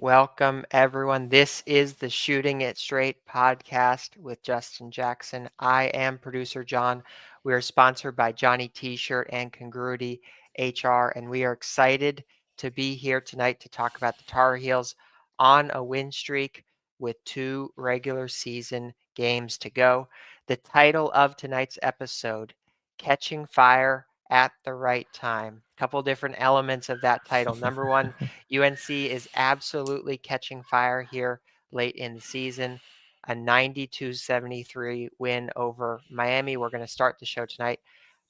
Welcome, everyone. This is the Shooting It Straight podcast with Justin Jackson. I am producer John. We are sponsored by Johnny T-Shirt and Congruity HR, and we are excited to be here tonight to talk about the Tar Heels on a win streak with 2 regular season games to go. The title of tonight's episode, Catching Fire at the Right Time. A couple different elements of that title. Number one, UNC is absolutely catching fire here late in the season. A 92-73 win over Miami. We're going to start the show tonight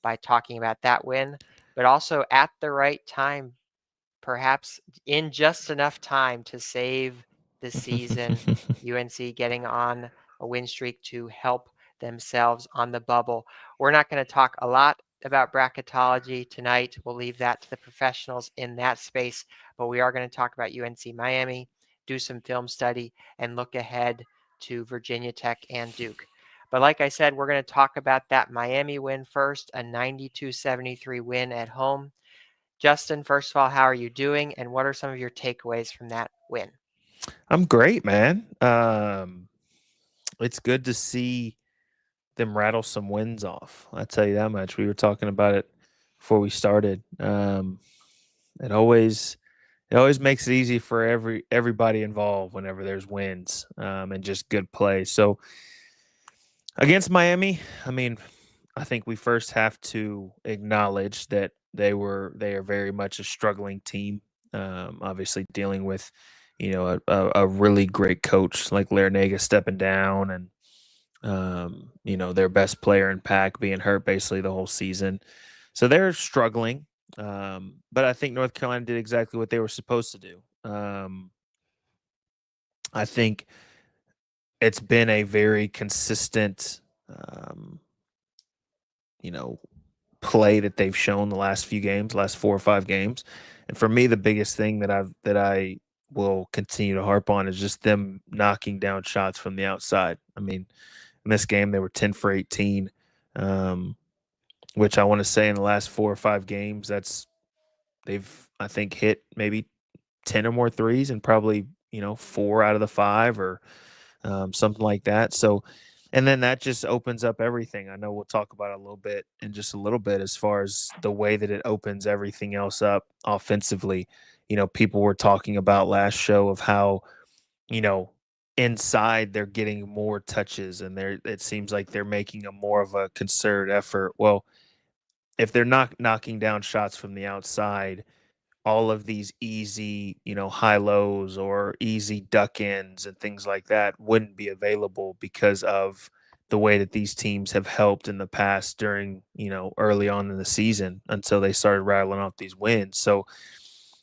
by talking about that win, but also at the right time, perhaps in just enough time to save the season. UNC getting on a win streak to help themselves on the bubble. We're not going to talk a lot about bracketology tonight. We'll leave that to the professionals in that space, but we are going to talk about UNC Miami, do some film study, and look ahead to Virginia Tech and Duke. But like I said, we're going to talk about that Miami win first, a 92-73 win at home. Justin, first of all, how are you doing, and what are some of your takeaways from that win? I'm great, man. It's good to see them rattle some wins off. I tell you that much. We were talking about it before we started. It always it always makes it easy for everybody involved whenever there's wins and just good play. So against Miami, I mean, I think we first have to acknowledge that they are very much a struggling team. Obviously, dealing with a really great coach like Larinaga stepping down, and their best player in pack being hurt basically the whole season. So they're struggling. But I think North Carolina did exactly what they were supposed to do. I think it's been a very consistent, um, you know, play that they've shown the last few games, last 4 or 5 games. And for me, the biggest thing that I will continue to harp on is just them knocking down shots from the outside. I mean, in this game they were 10 for 18, um, which I want to say in the last 4 or 5 games they've I think hit maybe 10 or more threes and probably 4 out of the 5 or something like that. So, and then that just opens up everything. I know we'll talk about it a little bit in just a little bit as far as the way that it opens everything else up offensively. People were talking about last show of how, you know, inside they're getting more touches and it seems like they're making a more of a concerted effort. Well, if they're not knocking down shots from the outside, all of these easy, high lows or easy duck ins and things like that wouldn't be available because of the way that these teams have helped in the past during, early on in the season until they started rattling off these wins. So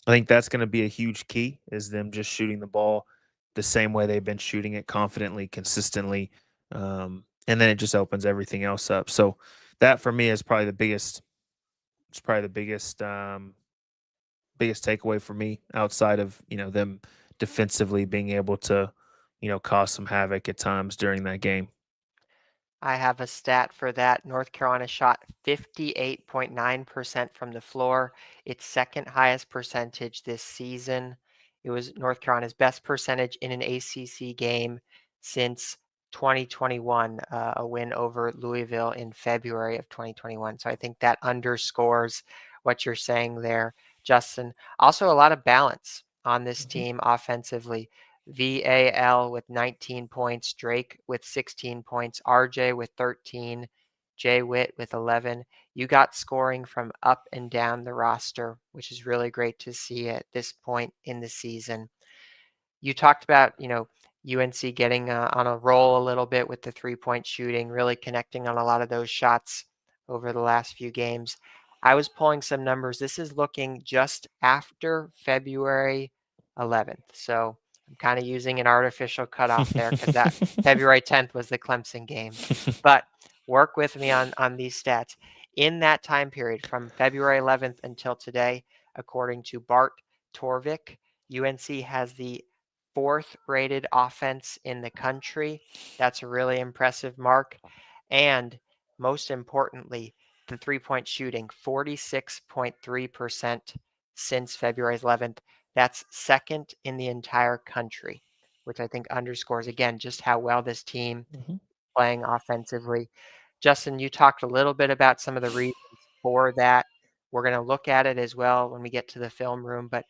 I think that's going to be a huge key is them just shooting the ball the same way they've been shooting it confidently, consistently. And then it just opens everything else up. So that for me is probably the biggest, it's probably the biggest takeaway for me outside of them defensively being able to cause some havoc at times during that game. I have a stat for that. North Carolina shot 58.9% from the floor, its second highest percentage this season. It was North Carolina's best percentage in an ACC game since 2021, a win over Louisville in February of 2021. So I think that underscores what you're saying there, Justin. Also, a lot of balance on this Mhm. team offensively. VAL with 19 points, Drake with 16 points, RJ with 13, Jay Witt with 11. You got scoring from up and down the roster, which is really great to see at this point in the season. You talked about, UNC getting on a roll a little bit with the 3-point shooting, really connecting on a lot of those shots over the last few games. I was pulling some numbers. This is looking just after February 11th. So I'm kind of using an artificial cutoff there because that February 10th was the Clemson game. But work with me on these stats. In that time period from February 11th until today, according to Bart Torvik, UNC has the 4th rated offense in the country. That's a really impressive mark. And most importantly, the 3-point shooting, 46.3% since February 11th. That's second in the entire country, which I think underscores again just how well this team Mhm. playing offensively. Justin, you talked a little bit about some of the reasons for that. We're going to look at it as well when we get to the film room, but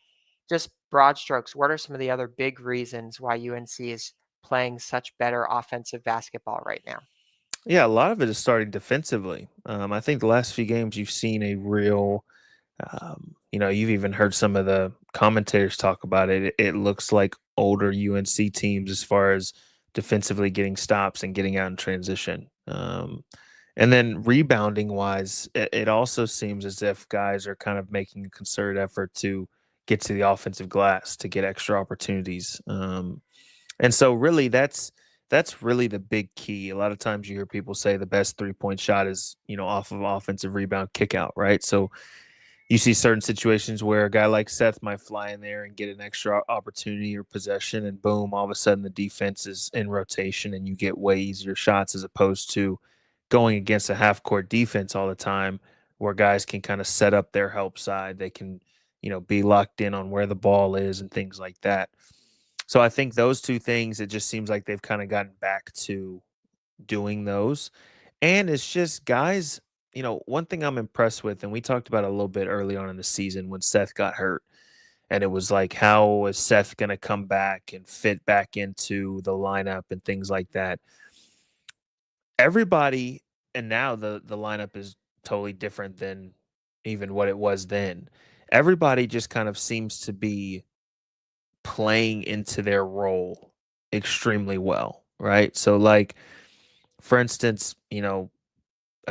just broad strokes, what are some of the other big reasons why UNC is playing such better offensive basketball right now? Yeah, a lot of it is starting defensively. I think the last few games you've seen a real, you've even heard some of the commentators talk about it. It looks like older UNC teams as far as defensively getting stops and getting out in transition. And then rebounding wise, it also seems as if guys are kind of making a concerted effort to get to the offensive glass to get extra opportunities. And so really that's really the big key. A lot of times you hear people say the best 3-point shot is, off of offensive rebound kick out, right? So you see certain situations where a guy like Seth might fly in there and get an extra opportunity or possession, and boom, all of a sudden the defense is in rotation and you get way easier shots as opposed to going against a half court defense all the time where guys can kind of set up their help side. They can, be locked in on where the ball is and things like that. So I think those two things, it just seems like they've kind of gotten back to doing those. And it's just guys, one thing I'm impressed with, and we talked about it a little bit early on in the season when Seth got hurt. And it was like, how is Seth going to come back and fit back into the lineup and things like that? Everybody, and now the lineup is totally different than even what it was then. Everybody just kind of seems to be playing into their role extremely well, right? So, like, for instance, a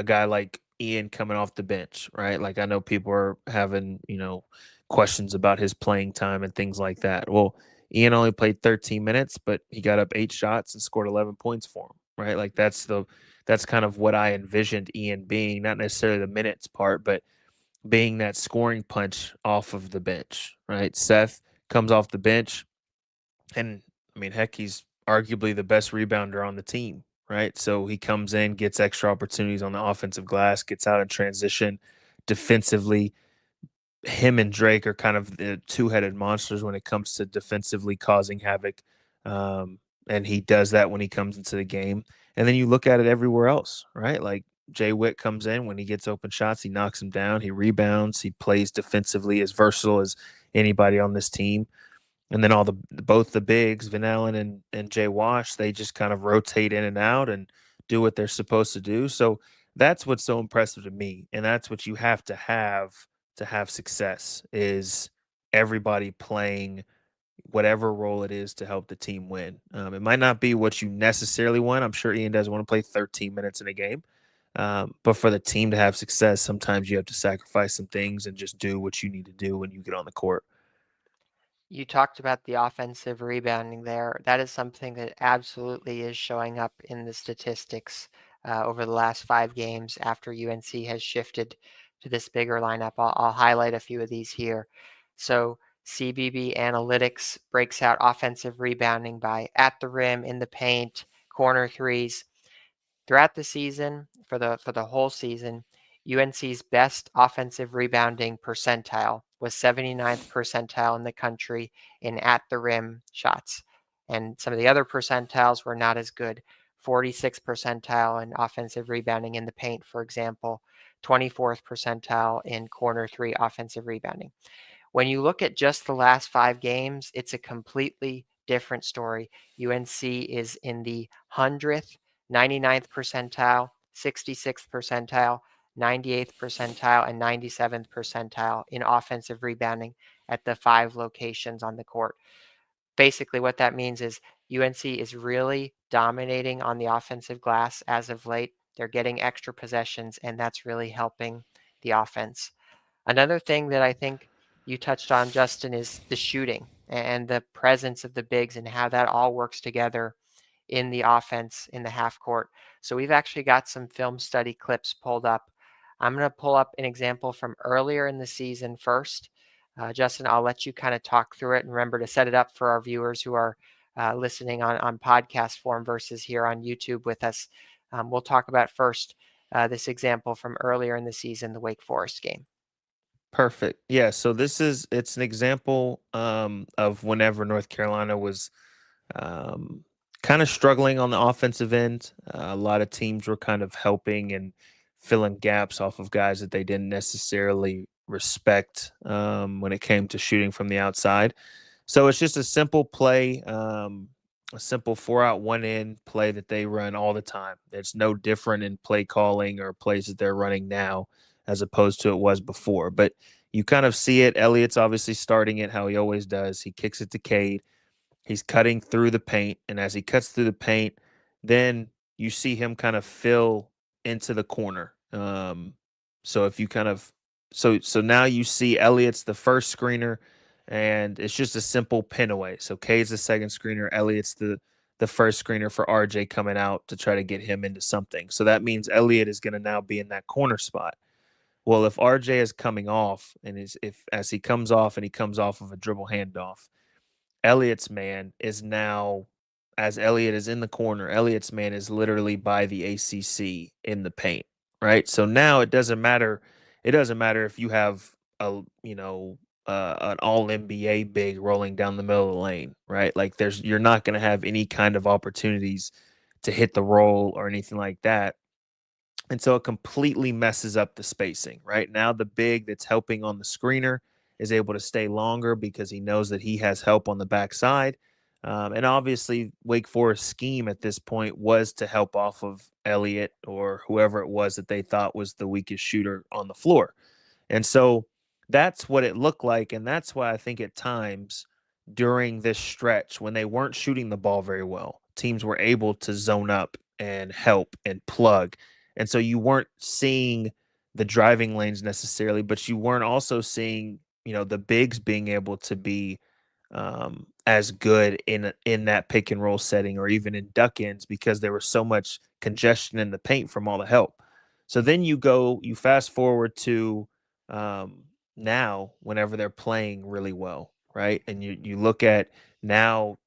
guy like Ian coming off the bench, right? Like, I know people are having, questions about his playing time and things like that. Well, Ian only played 13 minutes, but he got up 8 shots and scored 11 points for him, right? Like, that's kind of what I envisioned Ian being, not necessarily the minutes part, but being that scoring punch off of the bench, right? Seth comes off the bench, and I mean, heck, he's arguably the best rebounder on the team, right? So he comes in, gets extra opportunities on the offensive glass, gets out in transition defensively. Him and Drake are kind of the two-headed monsters when it comes to defensively causing havoc. And he does that when he comes into the game. And then you look at it everywhere else, right? Like Jay Witt comes in when he gets open shots, he knocks him down, he rebounds, he plays defensively as versatile as anybody on this team. And then all the both the bigs, Van Allen and Jay Wash, they just kind of rotate in and out and do what they're supposed to do. So that's what's so impressive to me, and that's what you have to have success is everybody playing whatever role it is to help the team win. It might not be what you necessarily want. I'm sure Ian doesn't want to play 13 minutes in a game. But for the team to have success, sometimes you have to sacrifice some things and just do what you need to do when you get on the court. You talked about the offensive rebounding there. That is something that absolutely is showing up in the statistics over the last 5 games after UNC has shifted to this bigger lineup. I'll highlight a few of these here. So CBB Analytics breaks out offensive rebounding by at the rim, in the paint, corner threes. Throughout the season, for the whole season, UNC's best offensive rebounding percentile was 79th percentile in the country in at the rim shots. And some of the other percentiles were not as good. 46th percentile in offensive rebounding in the paint, for example, 24th percentile in corner three offensive rebounding. When you look at just the last 5 games, it's a completely different story. UNC is in the 100th, 99th percentile, 66th percentile, 98th percentile, and 97th percentile in offensive rebounding at the 5 locations on the court. Basically, what that means is UNC is really dominating on the offensive glass as of late. They're getting extra possessions, and that's really helping the offense. Another thing that I think you touched on, Justin, is the shooting and the presence of the bigs and how that all works together in the offense in the half court. So we've actually got some film study clips pulled up. I'm going to pull up an example from earlier in the season first. Justin, I'll let you kind of talk through it and remember to set it up for our viewers who are listening on podcast form versus here on YouTube with us. We'll talk about first this example from earlier in the season, the Wake Forest game. Perfect. Yeah. So it's an example of whenever North Carolina was um, kind of struggling on the offensive end. A lot of teams were kind of helping and filling gaps off of guys that they didn't necessarily respect when it came to shooting from the outside. So it's just a simple play, a simple 4 out 1 in play that they run all the time. It's no different in play calling or plays that they're running now as opposed to it was before. But you kind of see it. Elliott's obviously starting it how he always does. He kicks it to Cade. He's cutting through the paint, and as he cuts through the paint, then you see him kind of fill into the corner. So if you kind of so now you see Elliott's the first screener, and it's just a simple pin away. So K's the second screener, Elliott's the first screener for RJ coming out to try to get him into something. So that means Elliott is going to now be in that corner spot. Well, if RJ is coming off and is if as he comes off and he comes off of a dribble handoff, Elliott's man is now, as Elliott is in the corner, Elliott's man is literally by the ACC in the paint, right? So now it doesn't matter. It doesn't matter if you have an all NBA big rolling down the middle of the lane, right? Like you're not going to have any kind of opportunities to hit the roll or anything like that. And so it completely messes up the spacing, right? Now the big that's helping on the screener is able to stay longer because he knows that he has help on the backside. And obviously, Wake Forest's scheme at this point was to help off of Elliott or whoever it was that they thought was the weakest shooter on the floor. And so that's what it looked like. And that's why I think at times during this stretch, when they weren't shooting the ball very well, teams were able to zone up and help and plug. And so you weren't seeing the driving lanes necessarily, but you weren't also seeing, the bigs being able to be as good in that pick and roll setting or even in duck ins because there was so much congestion in the paint from all the help. So then you fast forward to um, now whenever they're playing really well, right? And you look at now,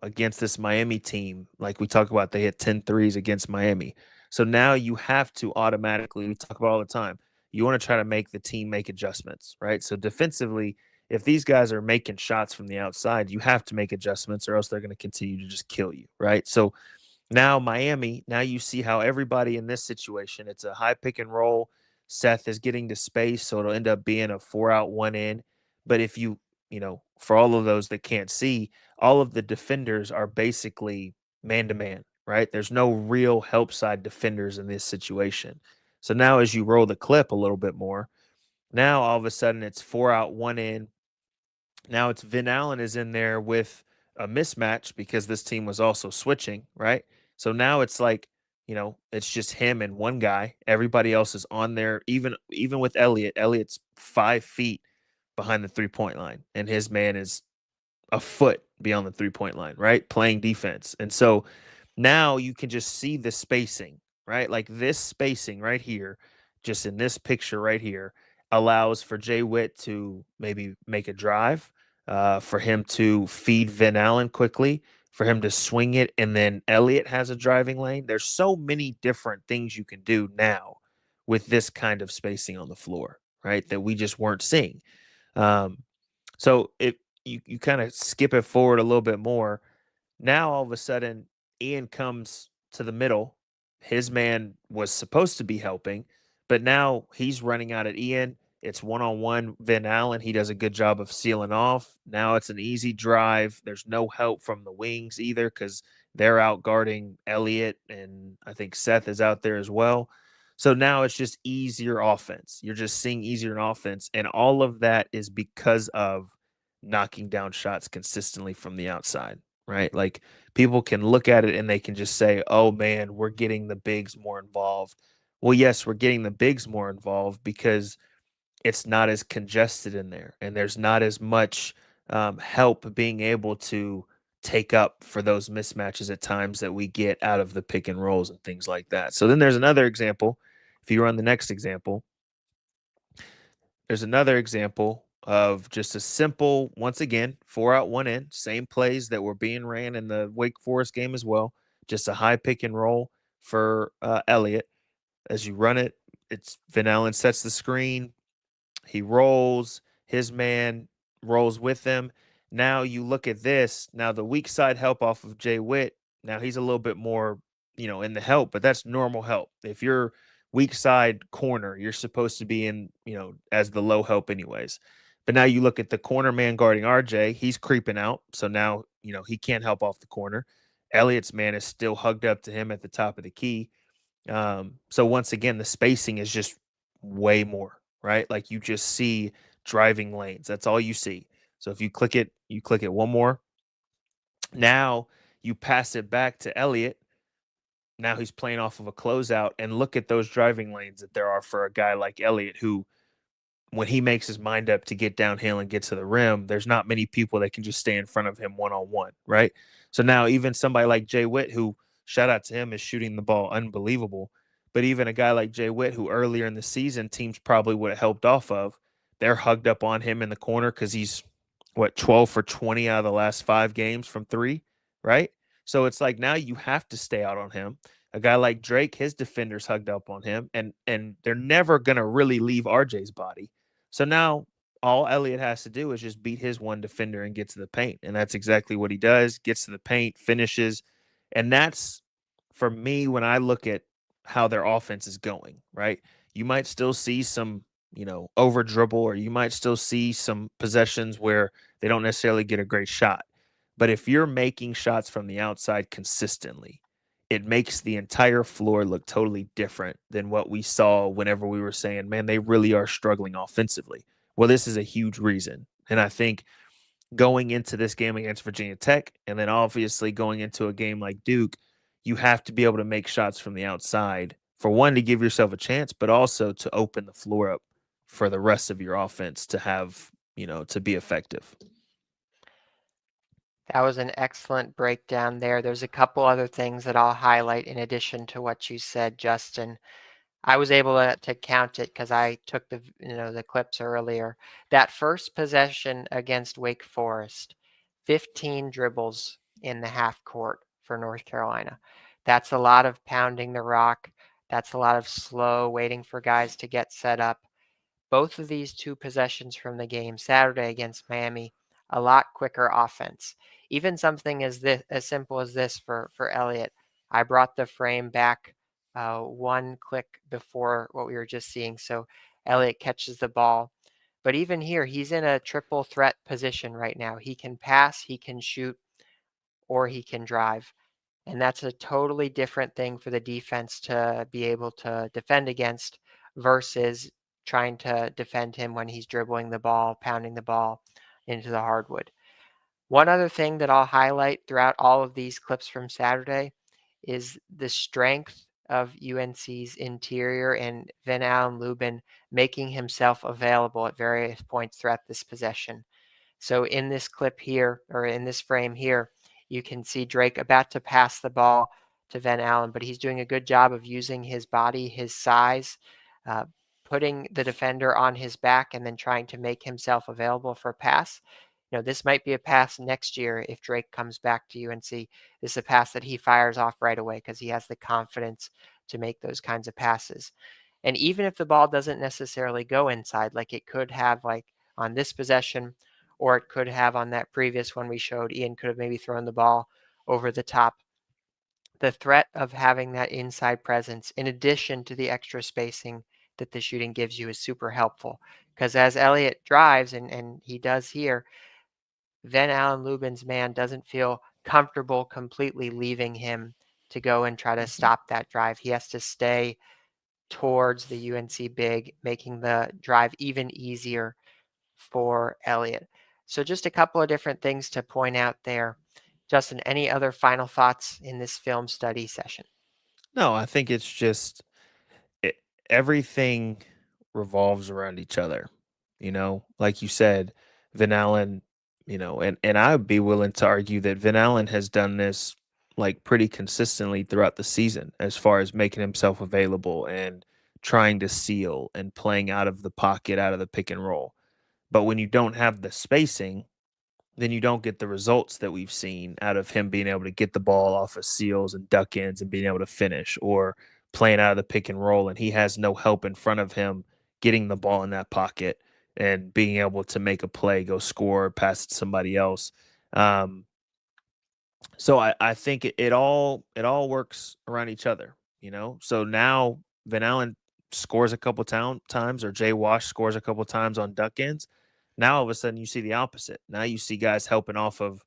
against this Miami team, like we talk about, they hit 10 threes against Miami. So now you have to automatically, we talk about all the time, you want to try to make the team make adjustments, right? So defensively, if these guys are making shots from the outside, you have to make adjustments or else they're going to continue to just kill you, right? So now Miami, now you see how everybody in this situation, it's a high pick and roll. Seth is getting to space, so it'll end up being a 4 out 1 in. But if for all of those that can't see, all of the defenders are basically man to man, right? There's no real help side defenders in this situation. So now as you roll the clip a little bit more, now all of a sudden it's 4 out 1 in. Now it's Vin Allen is in there with a mismatch because this team was also switching, right? So now it's like, it's just him and one guy. Everybody else is on there, even with Elliott. Elliott's 5 feet behind the 3-point line, and his man is a foot beyond the 3-point line, right? Playing defense. And so now you can just see the spacing, right? Like this spacing right here, just in this picture right here, allows for Jay Witt to maybe make a drive, for him to feed Van Allen quickly, for him to swing it, and then Elliott has a driving lane. There's so many different things you can do now with this kind of spacing on the floor, right? That we just weren't seeing. Um, so if you kind of skip it forward a little bit more, now all of a sudden Ian comes to the middle. His man was supposed to be helping, but now he's running out at Ian. It's one on one. Van Allen, he does a good job of sealing off. Now it's an easy drive. There's no help from the wings either because they're out guarding Elliott, and I think Seth is out there as well. So now it's just easier offense. You're just seeing easier offense. And all of that is because of knocking down shots consistently from the outside, right? Like people can look at it and they can just say, oh man, we're getting the bigs more involved. Well, yes, we're getting the bigs more involved because it's not as congested in there and there's not as much help being able to take up for those mismatches at times that we get out of the pick and rolls and things like that. So then there's another example. If you run the next example, there's another example of just a simple, once again, 4 out 1 in, same plays that were being ran in the Wake Forest game as well. Just a high pick and roll for Elliott. As you run it, it's Van Allen sets the screen. He rolls, his man rolls with him. Now you look at this. Now the weak side help off of Jay Witt. Now he's a little bit more, in the help, but that's normal help. If you're weak side corner, you're supposed to be in, as the low help anyways. But now you look at the corner man guarding RJ, he's creeping out. So now, he can't help off the corner. Elliott's man is still hugged up to him at the top of the key. So once again, the spacing is just way more, right? Like you just see driving lanes. That's all you see. So if you click it one more. Now you pass it back to Elliott. Now he's playing off of a closeout, and look at those driving lanes that there are for a guy like Elliott, who, when he makes his mind up to get downhill and get to the rim, there's not many people that can just stay in front of him one on one, right? So now even somebody like Jay Witt, who, shout out to him, is shooting the ball unbelievable. But even a guy like Jay Witt, who earlier in the season teams probably would have helped off of, they're hugged up on him in the corner because he's 12 for 20 out of the last 5 games from three, right? So it's like now you have to stay out on him. A guy like Drake, his defenders hugged up on him, and they're never gonna really leave RJ's body. So now all Elliott has to do is just beat his one defender and get to the paint. And that's exactly what he does. Gets to the paint, finishes. And that's, for me, when I look at how their offense is going, right? You might still see some, over dribble, or you might still see some possessions where they don't necessarily get a great shot. But if you're making shots from the outside consistently, it makes the entire floor look totally different than what we saw whenever we were saying, man, they really are struggling offensively. Well, this is a huge reason. And I think going into this game against Virginia Tech, and then obviously going into a game like Duke, you have to be able to make shots from the outside, for one, to give yourself a chance, but also to open the floor up for the rest of your offense to have, to be effective. That was an excellent breakdown there. There's a couple other things that I'll highlight in addition to what you said, Justin. I was able to count it because I took the clips earlier. That first possession against Wake Forest, 15 dribbles in the half court for North Carolina. That's a lot of pounding the rock. That's a lot of slow waiting for guys to get set up. Both of these two possessions from the game Saturday against Miami, a lot quicker offense. Even something as simple as this for Elliott. I brought the frame back one click before what we were just seeing. So Elliott catches the ball. But even here, he's in a triple threat position right now. He can pass, he can shoot, or he can drive. And that's a totally different thing for the defense to be able to defend against versus trying to defend him when he's dribbling the ball, pounding the ball into the hardwood. One other thing that I'll highlight throughout all of these clips from Saturday is the strength of UNC's interior and Van Allen Lubin making himself available at various points throughout this possession. So in this clip here, or in this frame here, you can see Drake about to pass the ball to Van Allen, but he's doing a good job of using his body, his size, uh, putting the defender on his back, and then trying to make himself available for a pass. This might be a pass next year if Drake comes back to UNC. This is a pass that he fires off right away because he has the confidence to make those kinds of passes. And even if the ball doesn't necessarily go inside, like it could have, like on this possession, or it could have on that previous one we showed, Ian could have maybe thrown the ball over the top. The threat of having that inside presence, in addition to the extra spacing that the shooting gives you, is super helpful. Because as Elliott drives, and he does here, Van Allen Lubin's man doesn't feel comfortable completely leaving him to go and try to stop that drive. He has to stay towards the UNC big, making the drive even easier for Elliott. So just a couple of different things to point out there. Justin, any other final thoughts in this film study session? No, I think it's just it, everything revolves around each other. Like you said, Van Allen, and I'd be willing to argue that Van Allen has done this like pretty consistently throughout the season as far as making himself available and trying to seal and playing out of the pocket, out of the pick and roll. But when you don't have the spacing, then you don't get the results that we've seen out of him being able to get the ball off of seals and duck ins and being able to finish, or playing out of the pick and roll, and he has no help in front of him getting the ball in that pocket. and being able to make a play, go score, pass it to somebody else. Um, so I think it all works around each other, you know. So now Van Allen scores a couple times, or Jay Wash scores a couple times on duck ends. Now all of a sudden you see the opposite. Now you see guys helping off of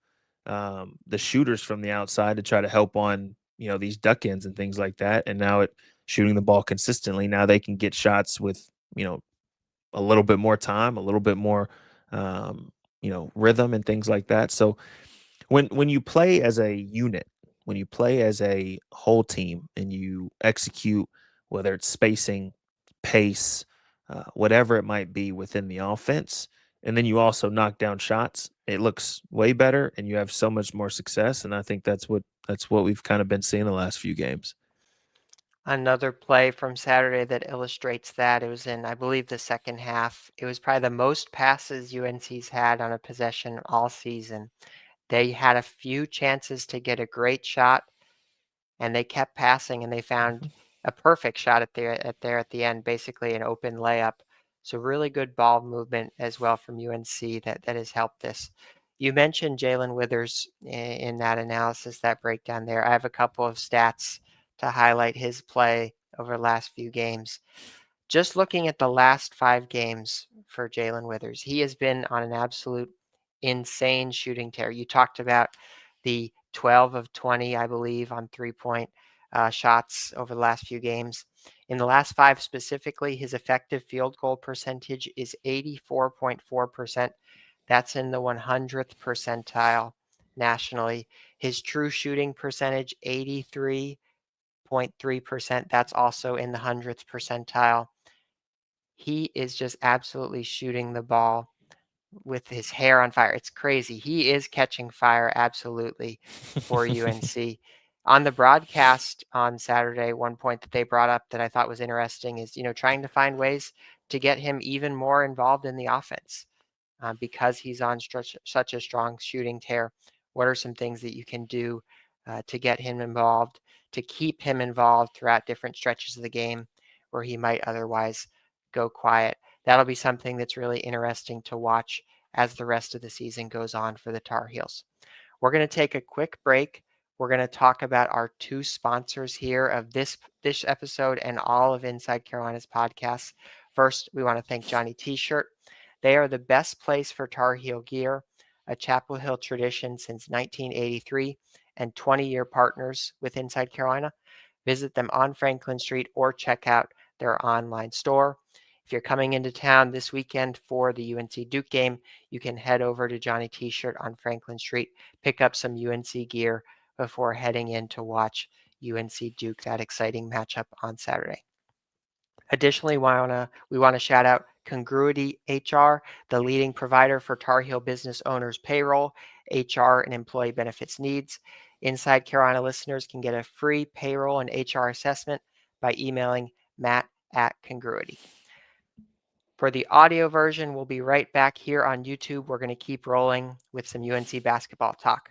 the shooters from the outside to try to help on these duck ends and things like that. And now it shooting the ball consistently. Now they can get shots with a little bit more time, a little bit more rhythm and things like that. So when you play as a unit, when you play as a whole team and you execute, whether it's spacing, pace, whatever it might be within the offense, and then you also knock down shots, it looks way better and you have so much more success. And I think that's what we've kind of been seeing the last few games. Another play from Saturday that illustrates that, it was in, I believe, the second half. It was probably the most passes UNC's had on a possession all season. They had a few chances to get a great shot, and they kept passing, and they found Mhm. a perfect shot at the end, basically an open layup. So really good ball movement as well from UNC that has helped this. You mentioned Jae'Lyn Withers in that analysis, that breakdown there. I have a couple of stats to highlight his play over the last few games. Just looking at the last 5 games for Jae'Lyn Withers, he has been on an absolute insane shooting tear. You talked about the 12 of 20, I believe, on three-point shots over the last few games. In the last 5 specifically, his effective field goal percentage is 84.4%. That's in the 100th percentile nationally. His true shooting percentage, 83.3%. That's also in the 100th percentile. He is just absolutely shooting the ball with his hair on fire. It's crazy. He is catching fire absolutely for UNC. On the broadcast on Saturday, one point that they brought up that I thought was interesting is, trying to find ways to get him even more involved in the offense because he's on such a strong shooting tear. What are some things that you can do to get him involved, to keep him involved throughout different stretches of the game where he might otherwise go quiet? That'll be something that's really interesting to watch as the rest of the season goes on for the Tar Heels. We're going to take a quick break. We're going to talk about our 2 sponsors here of this episode and all of Inside Carolina's podcasts. First, we want to thank Johnny T-Shirt. They are the best place for Tar Heel gear, a Chapel Hill tradition since 1983 and 20-year partners with Inside Carolina. Visit them on Franklin Street or check out their online store. If you're coming into town this weekend for the UNC-Duke game, you can head over to Johnny T-Shirt on Franklin Street, pick up some UNC gear before heading in to watch UNC-Duke, that exciting matchup on Saturday. Additionally, we want to shout out Congruity HR, the leading provider for Tar Heel business owners' payroll, HR, and employee benefits needs. Inside Carolina listeners can get a free payroll and HR assessment by emailing Matt@Congruity. For the audio version, we'll be right back here on YouTube. We're going to keep rolling with some UNC basketball talk.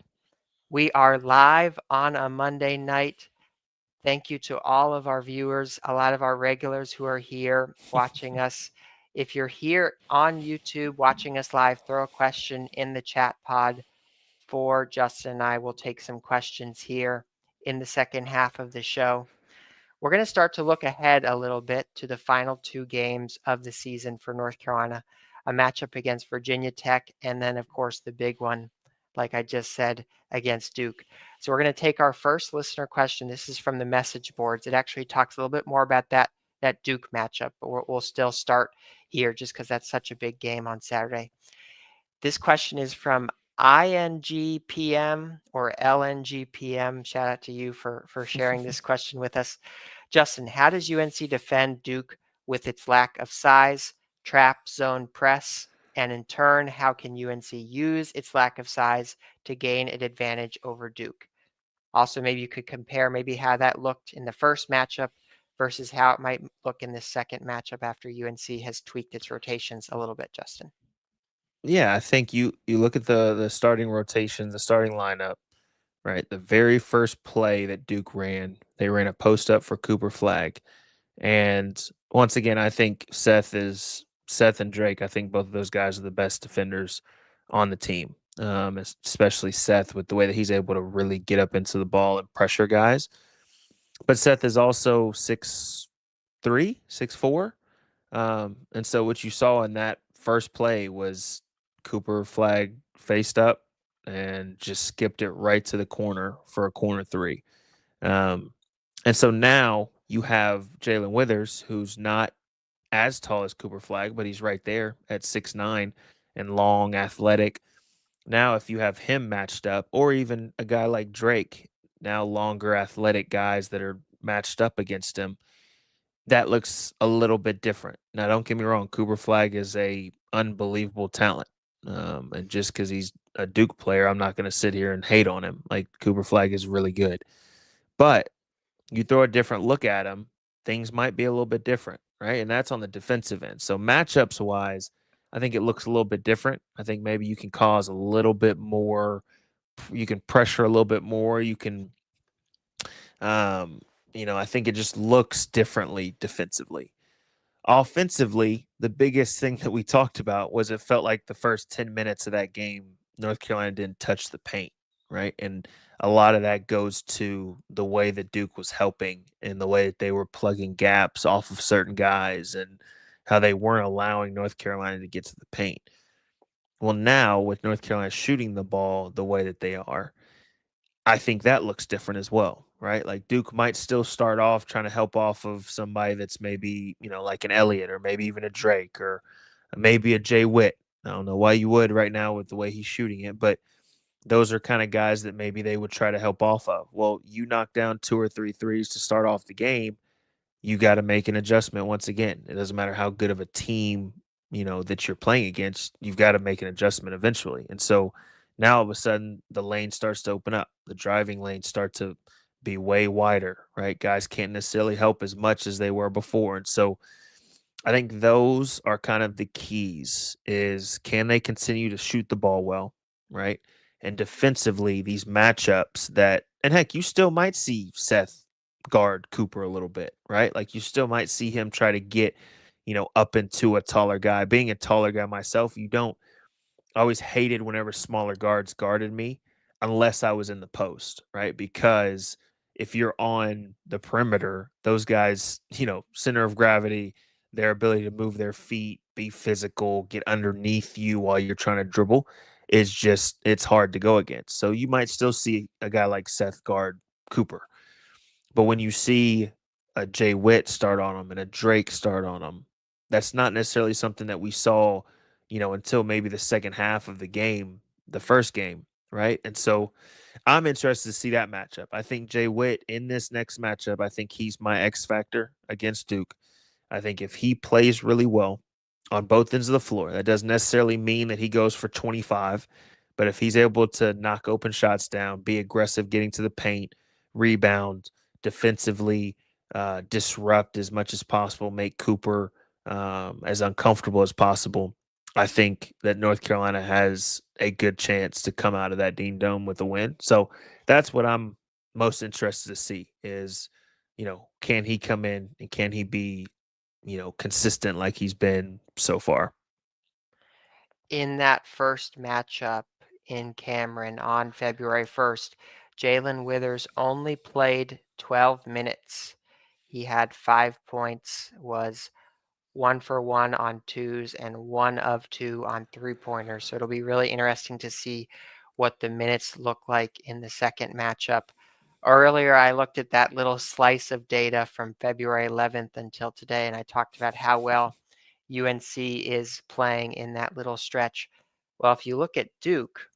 We are live on a Monday night. Thank you to all of our viewers, a lot of our regulars who are here watching us. If you're here on YouTube watching us live, throw a question in the chat pod for Justin and I. Will take some questions here in the second half of the show. We're going to start to look ahead a little bit to the final 2 games of the season for North Carolina, a matchup against Virginia Tech, and then, of course, the big one, like I just said, against Duke. So we're going to take our first listener question. This is from the message boards. It actually talks a little bit more about that Duke matchup, but we'll still start here just because that's such a big game on Saturday. This question is from INGPM or LNGPM. Shout out to you for sharing this question with us. Justin, how does UNC defend Duke with its lack of size, trap, zone, press? And in turn, how can UNC use its lack of size to gain an advantage over Duke? Also, maybe you could compare maybe how that looked in the first matchup versus how it might look in the second matchup after UNC has tweaked its rotations a little bit, Justin. Yeah, I think you look at the starting rotation, the starting lineup, right? The very first play that Duke ran, they ran a post up for Cooper Flag. And once again, I think Seth is Seth and Drake, I think both of those guys are the best defenders on the team, especially Seth with the way that he's able to really get up into the ball and pressure guys. But Seth is also 6'3", 6'4". And so what you saw in that first play was Cooper flag faced up and just skipped it right to the corner for a corner three. Um, and so now you have Jae'Lyn Withers, who's not as tall as Cooper Flag, but he's right there at 6'9" and long, athletic. Now, if you have him matched up, or even a guy like Drake, now longer, athletic guys that are matched up against him, that looks a little bit different. Now, don't get me wrong, Cooper Flag is a unbelievable talent. And just because he's a Duke player, I'm not going to sit here and hate on him. Like Cooper Flag is really good, but you throw a different look at him, things might be a little bit different, right? And that's on the defensive end. So matchups wise, I think it looks a little bit different. I think maybe you can cause a little bit more, you can pressure a little bit more, you can um, I think it just looks differently defensively. Offensively, the biggest thing that we talked about was it felt like the first 10 minutes of that game, North Carolina didn't touch the paint, right? And a lot of that goes to the way that Duke was helping and the way that they were plugging gaps off of certain guys and how they weren't allowing North Carolina to get to the paint. Well, now with North Carolina shooting the ball the way that they are, I think that looks different as well, right? Like Duke might still start off trying to help off of somebody that's maybe, like an Elliott or maybe even a Drake or maybe a Jay Witt. I don't know why you would right now with the way he's shooting it, but those are kind of guys that maybe they would try to help off of. Well, you knock down two or three threes to start off the game, you got to make an adjustment once again. It doesn't matter how good of a team, that you're playing against, you've got to make an adjustment eventually. And so now all of a sudden the lane starts to open up. The driving lanes start to be way wider, right? Guys can't necessarily help as much as they were before. And so I think those are kind of the keys is can they continue to shoot the ball well, right? And defensively, these matchups that and heck, you still might see Seth guard Cooper a little bit, right? Like you still might see him try to get, up into a taller guy. Being a taller guy myself, you don't I always hated whenever smaller guards guarded me unless I was in the post, right? Because if you're on the perimeter, those guys, center of gravity, their ability to move their feet, be physical, get underneath you while you're trying to dribble is just, it's hard to go against. So you might still see a guy like Seth guard Cooper. But when you see a Jay Witt start on him and a Drake start on him, that's not necessarily something that we saw, until maybe the second half of the game, the first game, right? And so I'm interested to see that matchup. I think Jay Witt in this next matchup, I think he's my X factor against Duke. I think if he plays really well on both ends of the floor, that doesn't necessarily mean that he goes for 25, but if he's able to knock open shots down, be aggressive getting to the paint, rebound, defensively, disrupt as much as possible, make Cooper as uncomfortable as possible. I think that North Carolina has a good chance to come out of that Dean Dome with a win. So that's what I'm most interested to see is, can he come in and can he be, consistent like he's been so far? In that first matchup in Cameron on February 1st, Jae'Lyn Withers only played 12 minutes. He had 5 points, was 1 for 1 on twos, and 1 of 2 on three-pointers. So it'll be really interesting to see what the minutes look like in the second matchup. Earlier, I looked at that little slice of data from February 11th until today, and I talked about how well UNC is playing in that little stretch. Well, if you look at Duke,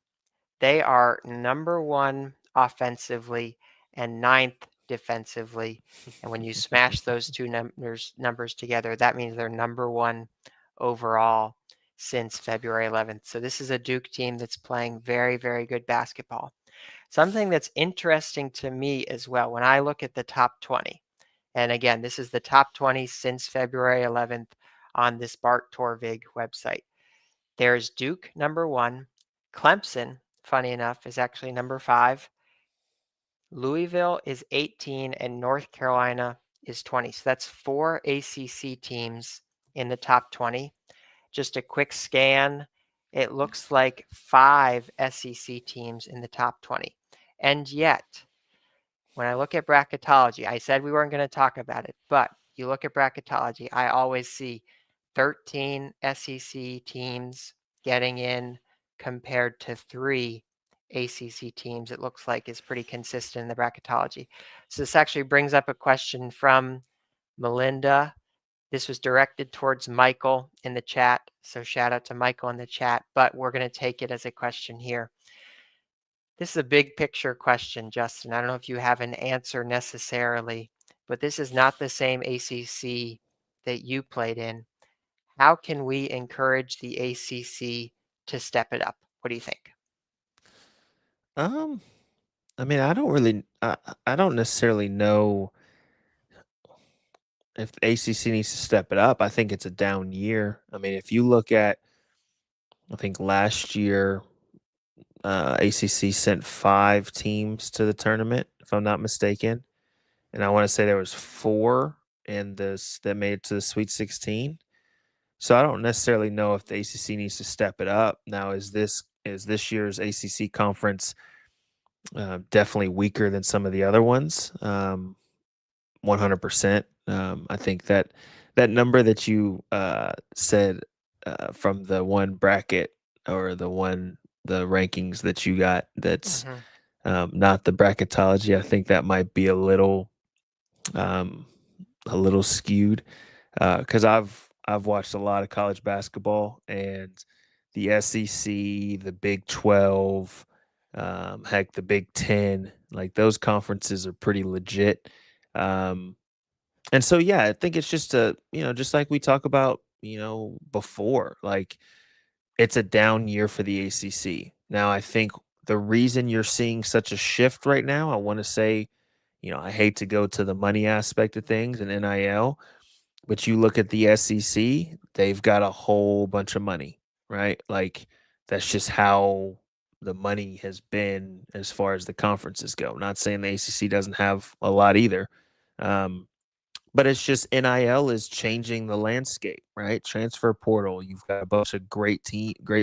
they are number 1 offensively and ninth defensively. And when you smash those two numbers together, that means they're number 1 overall since February 11th. So this is a Duke team that's playing very, very good basketball. Something that's interesting to me as well, when I look at the top 20, and again, this is the top 20 since February 11th on this Bart Torvig website. There's Duke, number 1. Clemson, funny enough, is actually number 5. Louisville is 18 and North Carolina is 20. So that's 4 ACC teams in the top 20. just a quick scan, it looks like 5 SEC teams in the top 20. And yet, when I look at bracketology, I said we weren't going to talk about it, but you look at bracketology, I always see 13 SEC teams getting in compared to 3 ACC teams. It looks like is pretty consistent in the bracketology. So this actually brings up a question from Melinda. This was directed towards Michael in the chat. So shout out to Michael in the chat, but we're going to take it as a question here. This is a big picture question, Justin. I don't know if you have an answer necessarily, but this is not the same ACC that you played in. How can we encourage the ACC to step it up? What do you think? Um, I mean, I don't necessarily know if the ACC needs to step it up. I think it's a down year. I mean, if you look at, I think last year, ACC sent 5 teams to the tournament, if I'm not mistaken, and I want to say there was 4 in this that made it to the Sweet 16. So I don't necessarily know if the ACC needs to step it up. Now, is this year's ACC conference definitely weaker than some of the other ones? 100%. I think that that number that you said from the one bracket or the rankings that you got, that's Mhm. not the bracketology. I think that might be um, a little skewed because I've watched a lot of college basketball, and the SEC, the Big 12, heck, the Big 10, like those conferences are pretty legit. Um, and so, yeah, I think it's just just like we talk about, before, like it's a down year for the ACC. Now, I think the reason you're seeing such a shift right now, I want to say, I hate to go to the money aspect of things and NIL, but you look at the SEC, they've got a whole bunch of money, right? Like that's just how the money has been as far as the conferences go. Not saying the ACC doesn't have a lot either. Um, but it's just NIL is changing the landscape, right? Transfer portal. You've got a bunch of great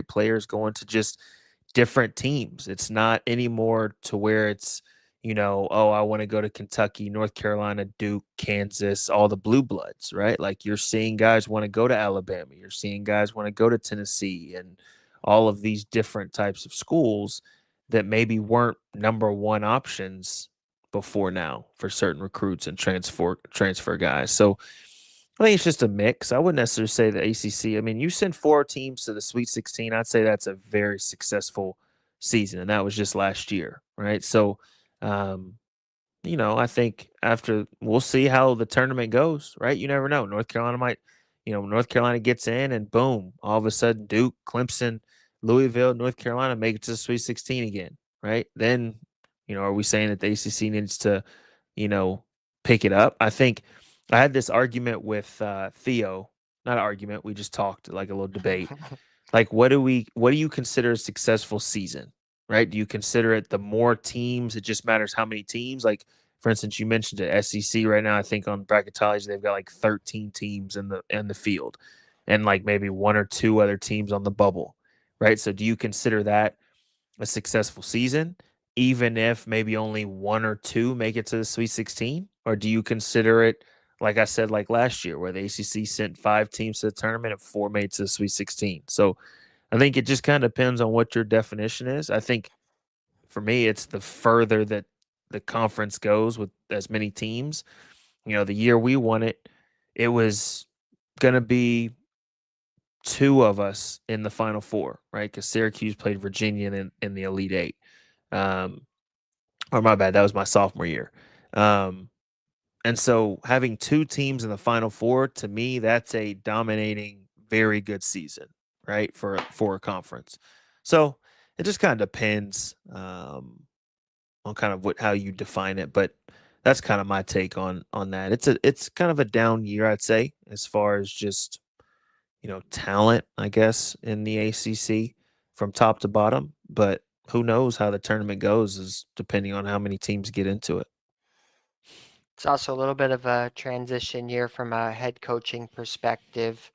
players going to just different teams. It's not anymore to where it's, oh, I want to go to Kentucky, North Carolina, Duke, Kansas, all the blue bloods, right? Like you're seeing guys want to go to Alabama. You're seeing guys want to go to Tennessee and all of these different types of schools that maybe weren't number one options before now for certain recruits and transfer guys. So I think it's just a mix. I wouldn't necessarily say the ACC. I mean, you send 4 teams to the Sweet 16. I'd say that's a very successful season, and that was just last year, right? So, um, I think after we'll see how the tournament goes, right? You never know. North Carolina gets in, and boom, all of a sudden, Duke, Clemson, Louisville, North Carolina make it to the Sweet 16 again, right? Then, are we saying that the ACC needs to, you know, pick it up? I think I had this argument with Theo. Not argument. We just talked like a little debate. Like, what do you consider a successful season? Right? Do you consider it the more teams? It just matters how many teams. Like, for instance, you mentioned the SEC right now. I think on bracketology they've got like 13 teams in the field, and like maybe 1 or 2 other teams on the bubble. Right? So, do you consider that a successful season, even if maybe only 1 or 2 make it to the Sweet 16? Or do you consider it, like I said, like last year, where the ACC sent 5 teams to the tournament and 4 made to the Sweet 16? So I think it just kind of depends on what your definition is. I think for me, it's the further that the conference goes with as many teams. The year we won it, it was going to be 2 of us in the Final Four, right? Because Syracuse played Virginia in the Elite Eight. Um, or my bad, that was my sophomore year. Um, and so having 2 teams in the Final Four, to me, that's a dominating, very good season, right? For a conference. So it just kind of depends on kind of how you define it, but that's kind of my take on that. It's kind of a down year, I'd say, as far as just talent, I guess, in the ACC from top to bottom. But who knows how the tournament goes is depending on how many teams get into it. It's also a little bit of a transition year from a head coaching perspective.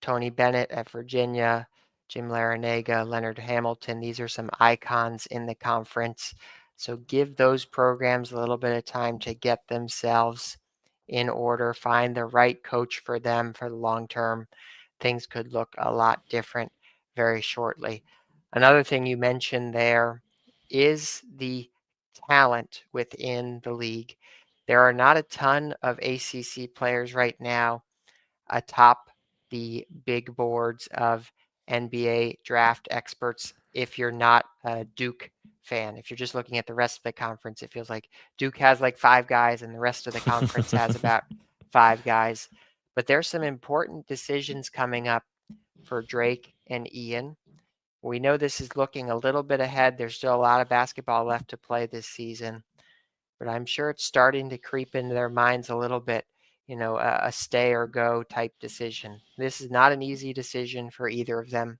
Tony Bennett at Virginia, Jim Larinaga, Leonard Hamilton. These are some icons in the conference. So give those programs a little bit of time to get themselves in order, find the right coach for them for the long term. Things could look a lot different very shortly. Another thing you mentioned there is the talent within the league. There are not a ton of ACC players right now atop the big boards of NBA draft experts if you're not a Duke fan. If you're just looking at the rest of the conference, it feels like Duke has like five guys and the rest of the conference has about five guys. But there's some important decisions coming up for Drake and Ian. We know this is looking a little bit ahead. There's still a lot of basketball left to play this season, but I'm sure it's starting to creep into their minds a little bit, a stay or go type decision. This is not an easy decision for either of them.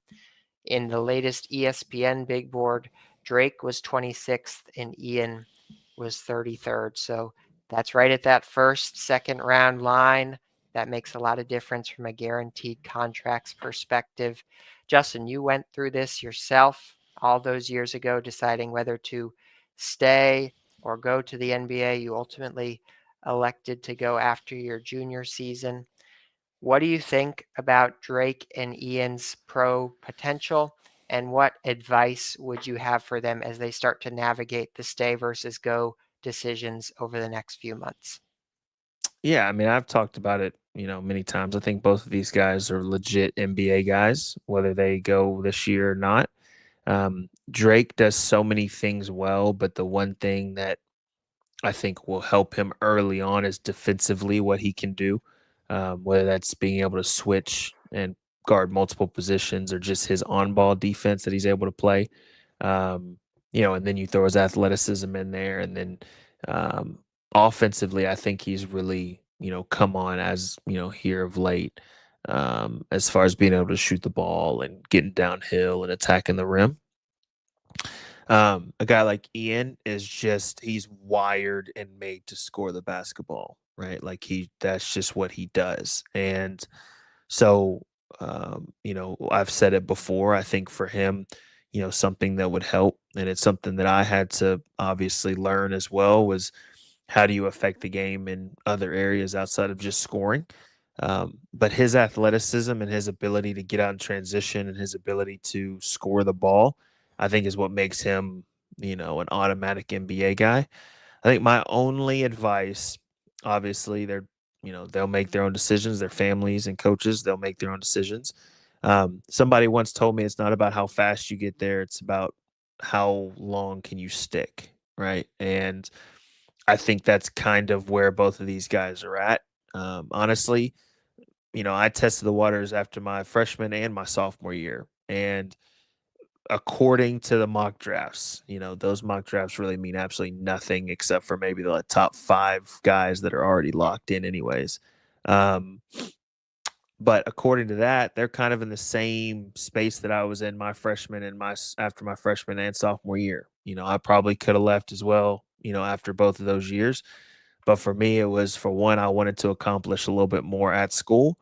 In the latest ESPN big board, Drake was 26th and Ian was 33rd. So that's right at that second round line. That makes a lot of difference from a guaranteed contracts perspective. Justin, you went through this yourself all those years ago, deciding whether to stay or go to the NBA. You ultimately elected to go after your junior season. What do you think about Drake and Ian's pro potential? And what advice would you have for them as they start to navigate the stay versus go decisions over the next few months? Yeah, I mean, I've talked about it, many times. I think both of these guys are legit NBA guys, whether they go this year or not. Drake does so many things well, but the one thing that I think will help him early on is defensively what he can do, whether that's being able to switch and guard multiple positions or just his on ball defense that he's able to play. Um, and then you throw his athleticism in there. And then offensively, I think he's really, come on as, here of late, as far as being able to shoot the ball and getting downhill and attacking the rim. A guy like Ian is just he's wired and made to score the basketball, right? Like that's just what he does. And so I've said it before. I think for him, something that would help, and it's something that I had to obviously learn as well, was how do you affect the game in other areas outside of just scoring? But his athleticism and his ability to get out in transition and his ability to score the ball, I think is what makes him, an automatic NBA guy. I think my only advice, obviously, they'll make their own decisions. Their families and coaches, they'll make their own decisions. Somebody once told me it's not about how fast you get there; it's about how long can you stick, right? And I think that's kind of where both of these guys are at. Honestly, I tested the waters after my freshman and my sophomore year, and according to the mock drafts, those mock drafts really mean absolutely nothing except for maybe the top 5 guys that are already locked in, anyways. Um, but according to that, they're kind of in the same space that I was in my freshman and after my freshman and sophomore year. I probably could have left as well, after both of those years. But for me, it was, for one, I wanted to accomplish a little bit more at school.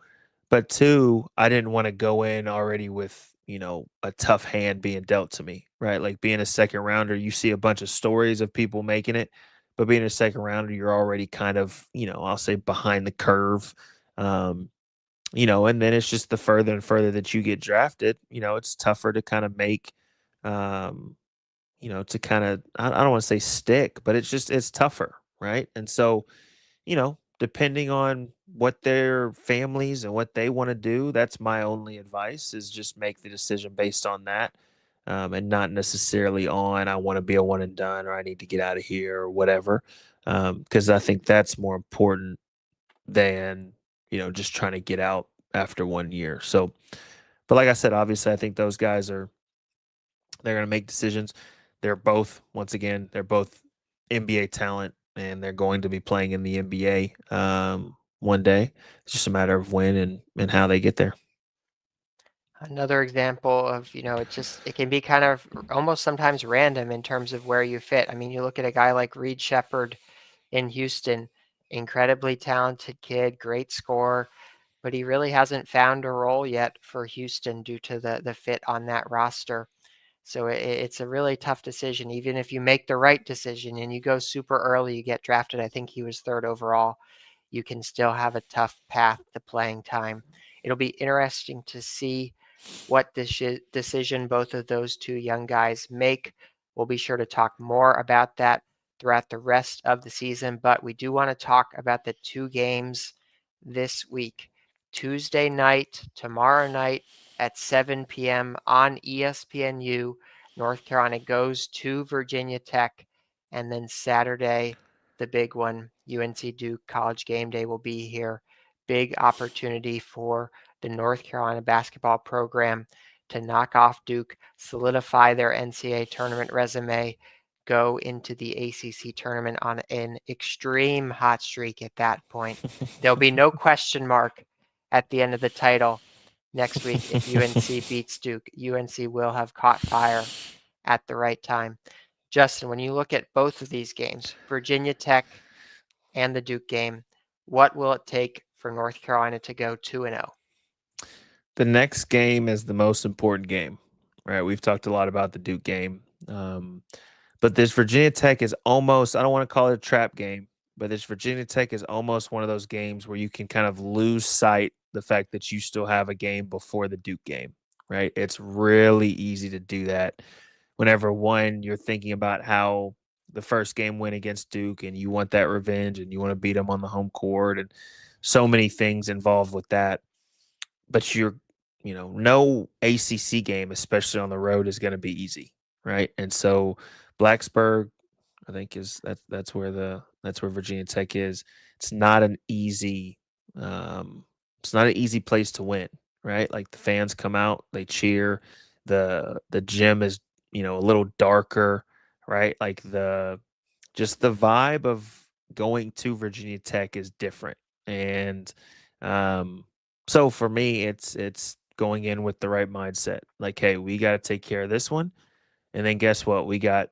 But two, I didn't want to go in already with, a tough hand being dealt to me, right? Like being a second rounder, you see a bunch of stories of people making it, but being a second rounder, you're already kind of, I'll say behind the curve. Um, and then it's just the further and further that you get drafted, it's tougher to kind of make, um, to kind of, I don't want to say stick, but it's tougher, right? And so, depending on what their families and what they want to do, that's my only advice, is just make the decision based on that. And not necessarily on, I want to be a one and done, or I need to get out of here, or whatever. Because I think that's more important than, just trying to get out after 1 year. So, but like I said, obviously, I think those guys they're going to make decisions. They're both NBA talent, and they're going to be playing in the NBA one day. It's just a matter of when and how they get there. Another example of, it can be kind of almost sometimes random in terms of where you fit. I mean, you look at a guy like Reed Shepard in Houston, incredibly talented kid, great scorer, but he really hasn't found a role yet for Houston due to the fit on that roster. So it's a really tough decision. Even if you make the right decision and you go super early, you get drafted. I think he was third overall. You can still have a tough path to playing time. It'll be interesting to see what decision both of those two young guys make. We'll be sure to talk more about that throughout the rest of the season, but we do want to talk about the two games this week. Tuesday night, tomorrow night at 7 p.m. on ESPNU. North Carolina goes to Virginia Tech, and then Saturday, the big one, UNC-Duke College Game Day will be here. Big opportunity for the North Carolina basketball program to knock off Duke, solidify their NCAA tournament resume, go into the ACC tournament on an extreme hot streak at that point. There'll be no question mark at the end of the title next week if UNC beats Duke. UNC will have caught fire at the right time. Justin, when you look at both of these games, Virginia Tech and the Duke game, what will it take for North Carolina to go 2-0? The next game is the most important game, right? We've talked a lot about the Duke game. But this Virginia Tech is almost, I don't want to call it a trap game, but this Virginia Tech is almost one of those games where you can kind of lose sight the fact that you still have a game before the Duke game, right? It's really easy to do that whenever one, you're thinking about how the first game went against Duke and you want that revenge and you want to beat them on the home court and so many things involved with that. But no ACC game, especially on the road, is going to be easy, right? And so Blacksburg, I think that's where Virginia Tech is. It's not an easy it's not an easy place to win, right? Like the fans come out, they cheer. The gym is, a little darker, right? Like the vibe of going to Virginia Tech is different. And um so for me it's going in with the right mindset. Like, hey, we got to take care of this one. And then guess what? We got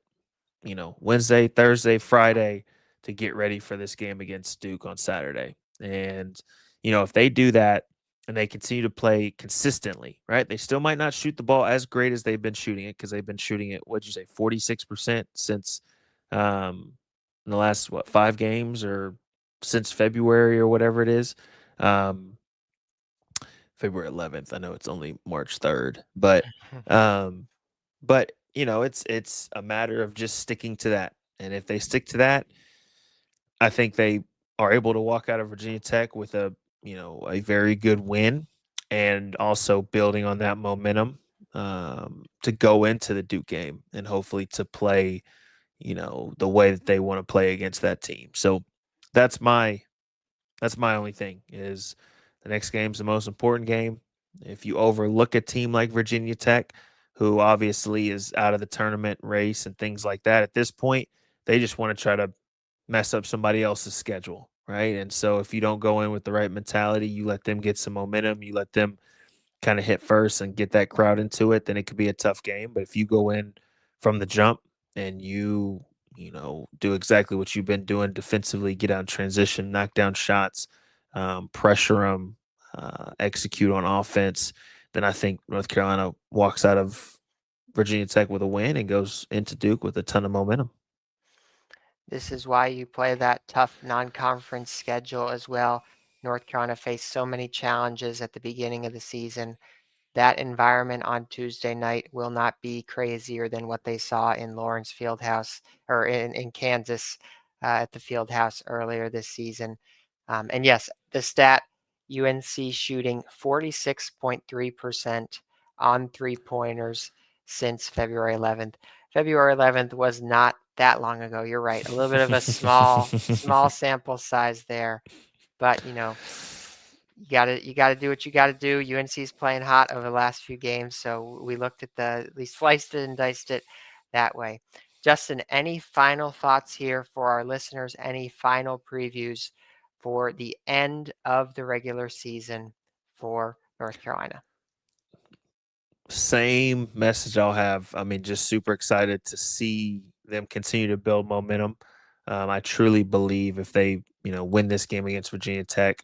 Wednesday, Thursday, Friday to get ready for this game against Duke on Saturday. And, if they do that and they continue to play consistently, right? They still might not shoot the ball as great as they've been shooting it because they've been shooting it, what'd you say, 46% since in the last, 5 games or since February or whatever it is. Um, February 11th. I know it's only March 3rd, um, but it's a matter of just sticking to that. And if they stick to that, I think they are able to walk out of Virginia Tech with a very good win and also building on that momentum to go into the Duke game and hopefully to play, the way that they want to play against that team. So that's my that's my only thing is the next game's the most important game. If you overlook a team like Virginia Tech, who obviously is out of the tournament race and things like that, at this point, they just want to try to mess up somebody else's schedule, right? And so if you don't go in with the right mentality, you let them get some momentum, you let them kind of hit first and get that crowd into it, then it could be a tough game. But if you go in from the jump and do exactly what you've been doing defensively, get out transition, knock down shots, pressure them, execute on offense, then I think North Carolina walks out of Virginia Tech with a win and goes into Duke with a ton of momentum. This is why you play that tough non-conference schedule as well. North Carolina faced so many challenges at the beginning of the season. That environment on Tuesday night will not be crazier than what they saw in Lawrence Fieldhouse or in Kansas at the Fieldhouse earlier this season. And yes, the stat UNC shooting 46.3% on three-pointers since February 11th. February 11th was not that long ago. You're right. A little bit of a small sample size there, but you gotta do what you gotta do. UNC's playing hot over the last few games, so we looked at least sliced it and diced it that way. Justin, any final thoughts here for our listeners? Any final previews for the end of the regular season for North Carolina? Same message I'll have. I mean, just super excited to see them continue to build momentum. I truly believe if they, win this game against Virginia Tech,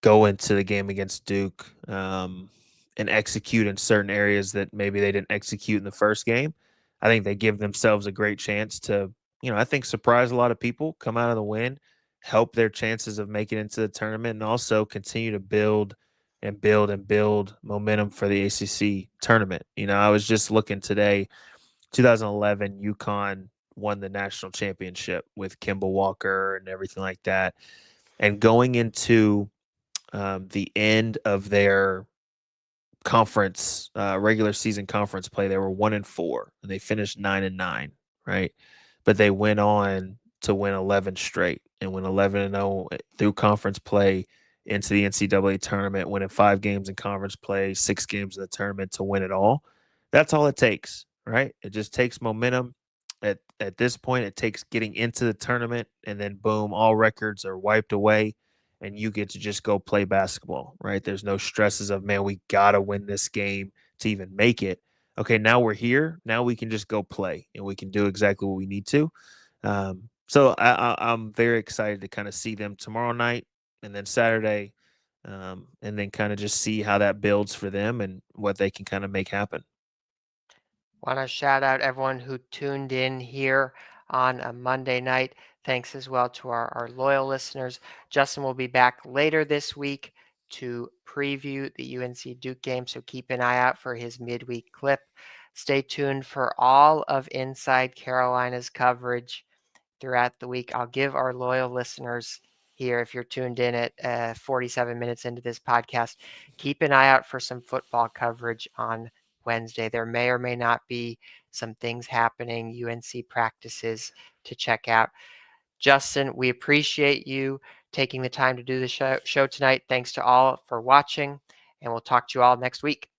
go into the game against Duke and execute in certain areas that maybe they didn't execute in the first game. I think they give themselves a great chance to, I think surprise a lot of people, come out of the win, help their chances of making it into the tournament, and also continue to build and build and build momentum for the ACC tournament. I was just looking today, 2011 UConn won the national championship with Kimball Walker and everything like that. And going into the end of their conference regular season conference play, they were 1-4 and they finished 9-9, right? But they went on to win 11 straight and win 11-0 through conference play into the NCAA tournament, winning 5 games in conference play, 6 games in the tournament to win it all. That's all it takes, right? It just takes momentum. At this point, it takes getting into the tournament, and then boom, all records are wiped away and you get to just go play basketball, right? There's no stresses of, man, we got to win this game to even make it. Okay, now we're here. Now we can just go play and we can do exactly what we need to. So I'm very excited to kind of see them tomorrow night and then Saturday, and then kind of just see how that builds for them and what they can kind of make happen. Want to shout out everyone who tuned in here on a Monday night. Thanks as well to our loyal listeners. Justin will be back later this week to preview the UNC-Duke game, so keep an eye out for his midweek clip. Stay tuned for all of Inside Carolina's coverage throughout the week. I'll give our loyal listeners here, if you're tuned in at 47 minutes into this podcast, keep an eye out for some football coverage on Wednesday. There may or may not be some things happening, UNC practices to check out. Justin, we appreciate you taking the time to do the show tonight. Thanks to all for watching, and we'll talk to you all next week.